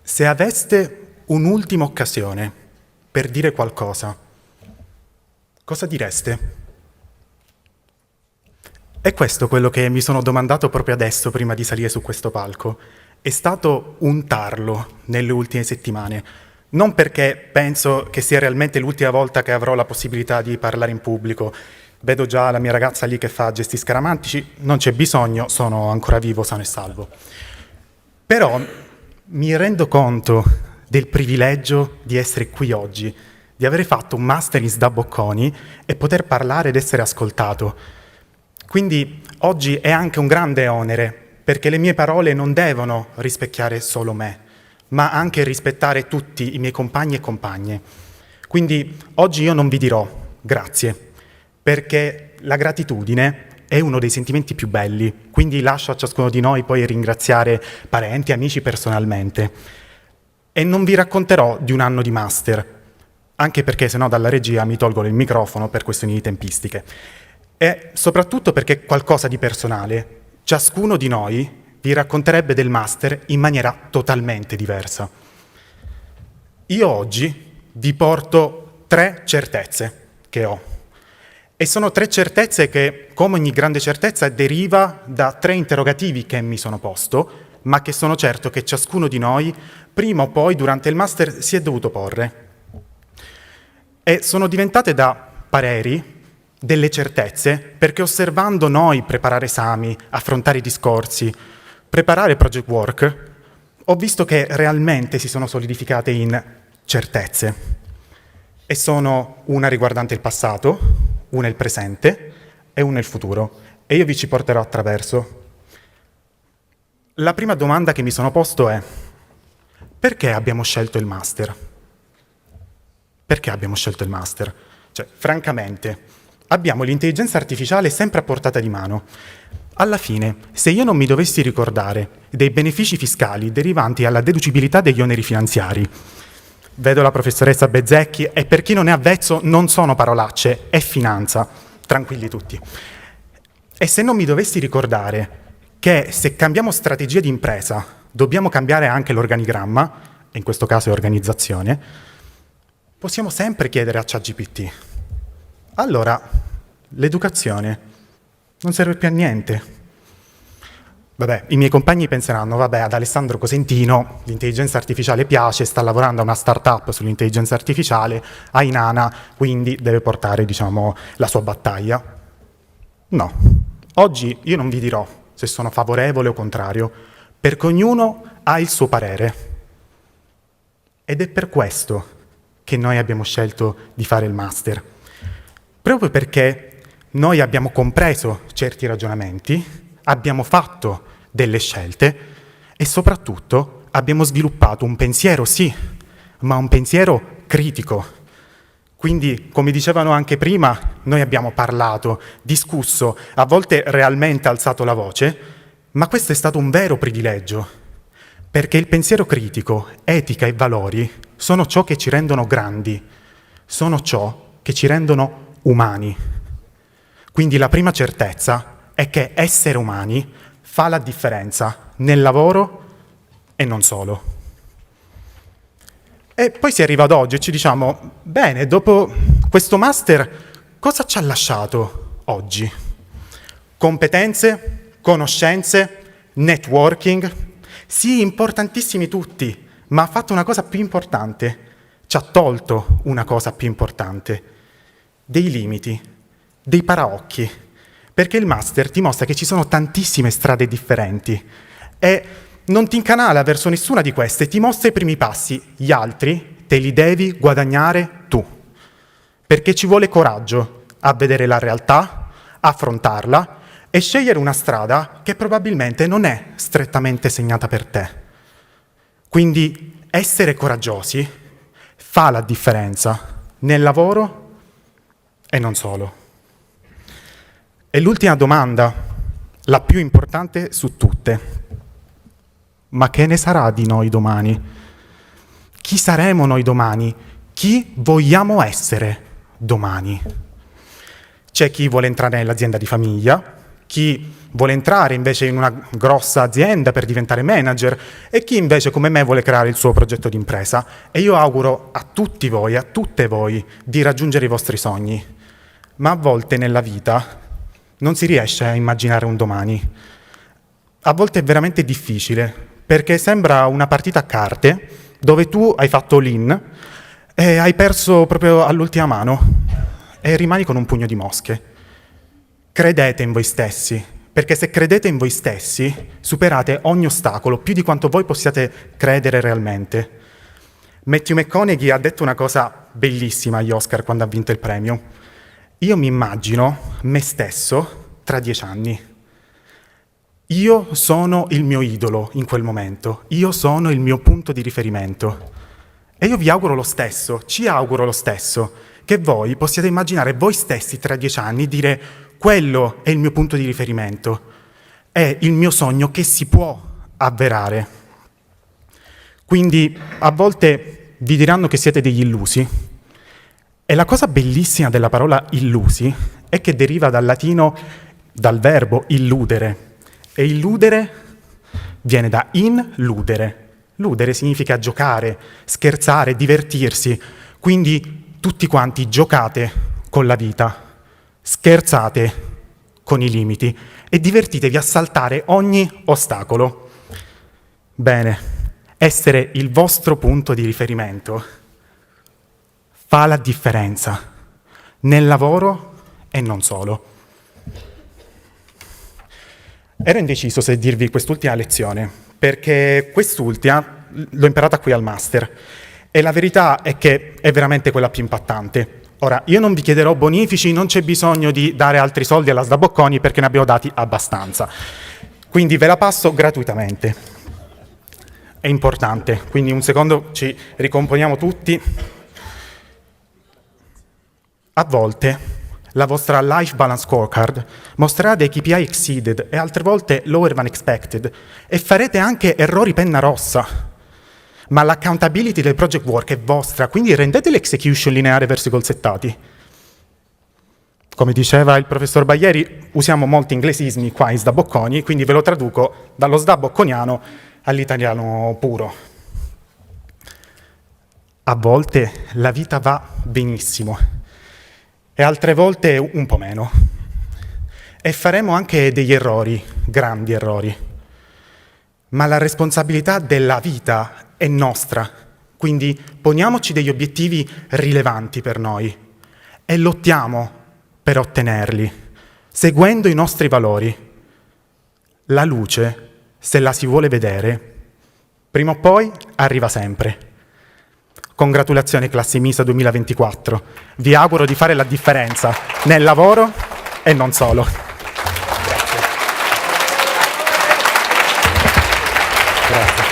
Se aveste un'ultima occasione per dire qualcosa, cosa direste? È questo quello che mi sono domandato proprio adesso, prima di salire su questo palco. È stato un tarlo nelle ultime settimane. Non perché penso che sia realmente l'ultima volta che avrò la possibilità di parlare in pubblico. Vedo già la mia ragazza lì che fa gesti scaramantici, non c'è bisogno, sono ancora vivo, sano e salvo. Però mi rendo conto del privilegio di essere qui oggi, di aver fatto un master in sdabocconi e poter parlare ed essere ascoltato. Quindi oggi è anche un grande onere, perché le mie parole non devono rispecchiare solo me, ma anche rispettare tutti i miei compagni e compagne. Quindi oggi io non vi dirò grazie, perché la gratitudine è uno dei sentimenti più belli, quindi lascio a ciascuno di noi poi ringraziare parenti e amici personalmente. E non vi racconterò di un anno di master, anche perché sennò dalla regia mi tolgono il microfono per questioni di tempistiche. E soprattutto perché è qualcosa di personale. Ciascuno di noi vi racconterebbe del master in maniera totalmente diversa. Io oggi vi porto 3 certezze che ho. E sono 3 certezze che, come ogni grande certezza, deriva da 3 interrogativi che mi sono posto, ma che sono certo che ciascuno di noi, prima o poi, durante il master, si è dovuto porre. E sono diventate da pareri, delle certezze, perché osservando noi preparare esami, affrontare i discorsi, preparare project work, ho visto che realmente si sono solidificate in certezze. E sono una riguardante il passato, una il presente e una il futuro. E io vi ci porterò attraverso. La prima domanda che mi sono posto è: perché abbiamo scelto il master? Perché abbiamo scelto il master? Cioè, francamente, abbiamo l'intelligenza artificiale sempre a portata di mano. Alla fine, se io non mi dovessi ricordare dei benefici fiscali derivanti dalla deducibilità degli oneri finanziari, vedo la professoressa Bezzecchi, e per chi non è avvezzo non sono parolacce, è finanza, tranquilli tutti. E se non mi dovessi ricordare che se cambiamo strategia di impresa dobbiamo cambiare anche l'organigramma, e in questo caso è organizzazione, possiamo sempre chiedere a ChatGPT. Allora, l'educazione non serve più a niente. Vabbè, i miei compagni penseranno, vabbè, ad Alessandro Cosentino l'intelligenza artificiale piace, sta lavorando a una startup sull'intelligenza artificiale, a Inana, quindi deve portare, diciamo, la sua battaglia. No, oggi io non vi dirò se sono favorevole o contrario, perché ognuno ha il suo parere. Ed è per questo che noi abbiamo scelto di fare il master. Proprio perché noi abbiamo compreso certi ragionamenti, abbiamo fatto delle scelte e soprattutto abbiamo sviluppato un pensiero, sì, ma un pensiero critico. Quindi, come dicevano anche prima, noi abbiamo parlato, discusso, a volte realmente alzato la voce, ma questo è stato un vero privilegio, perché il pensiero critico, etica e valori sono ciò che ci rendono grandi, sono ciò che ci rendono umani. Quindi la prima certezza è che essere umani fa la differenza nel lavoro e non solo. E poi si arriva ad oggi e ci diciamo, bene, dopo questo master cosa ci ha lasciato oggi? Competenze, conoscenze, networking, sì, importantissimi tutti, ma ha fatto una cosa più importante, ci ha tolto una cosa più importante, dei limiti, dei paraocchi, perché il master ti mostra che ci sono tantissime strade differenti e non ti incanala verso nessuna di queste, ti mostra i primi passi, gli altri te li devi guadagnare tu, perché ci vuole coraggio a vedere la realtà, affrontarla e scegliere una strada che probabilmente non è strettamente segnata per te. Quindi essere coraggiosi fa la differenza nel lavoro e non solo. E l'ultima domanda, la più importante su tutte: ma che ne sarà di noi domani? Chi saremo noi domani? Chi vogliamo essere domani? C'è chi vuole entrare nell'azienda di famiglia, chi vuole entrare invece in una grossa azienda per diventare manager e chi invece come me vuole creare il suo progetto di impresa. E io auguro a tutti voi, a tutte voi, di raggiungere i vostri sogni. Ma a volte nella vita non si riesce a immaginare un domani. A volte è veramente difficile, perché sembra una partita a carte dove tu hai fatto all-in e hai perso proprio all'ultima mano e rimani con un pugno di mosche. Credete in voi stessi, perché se credete in voi stessi superate ogni ostacolo più di quanto voi possiate credere realmente. Matthew McConaughey ha detto una cosa bellissima agli Oscar quando ha vinto il premio. Io mi immagino me stesso tra 10 anni. Io sono il mio idolo in quel momento, io sono il mio punto di riferimento. E io vi auguro lo stesso, ci auguro lo stesso, che voi possiate immaginare voi stessi tra 10 anni e dire quello è il mio punto di riferimento, è il mio sogno che si può avverare. Quindi a volte vi diranno che siete degli illusi, e la cosa bellissima della parola illusi è che deriva dal latino, dal verbo illudere. E illudere viene da inludere. Ludere significa giocare, scherzare, divertirsi. Quindi tutti quanti giocate con la vita, scherzate con i limiti e divertitevi a saltare ogni ostacolo. Bene, essere il vostro punto di riferimento fa la differenza nel lavoro e non solo. Ero indeciso se dirvi quest'ultima lezione, perché quest'ultima l'ho imparata qui al master e la verità è che è veramente quella più impattante. Ora, io non vi chiederò bonifici, non c'è bisogno di dare altri soldi alla Sdabocconi perché ne abbiamo dati abbastanza. Quindi ve la passo gratuitamente. È importante, quindi un secondo ci ricomponiamo tutti. A volte la vostra Life Balance Scorecard mostrerà dei KPI exceeded e altre volte lower than expected e farete anche errori penna rossa. Ma l'accountability del project work è vostra, quindi rendete l'execution lineare verso i goal settati. Come diceva il professor Baglieri, usiamo molti inglesismi qua in Sdabocconi, quindi ve lo traduco dallo sdabocconiano all'italiano puro. A volte la vita va benissimo e altre volte un po' meno. E faremo anche degli errori, grandi errori. Ma la responsabilità della vita è nostra, quindi poniamoci degli obiettivi rilevanti per noi e lottiamo per ottenerli, seguendo i nostri valori. La luce, se la si vuole vedere, prima o poi arriva sempre. Congratulazioni classi MISA 2024. Vi auguro di fare la differenza nel lavoro e non solo. Grazie. Grazie.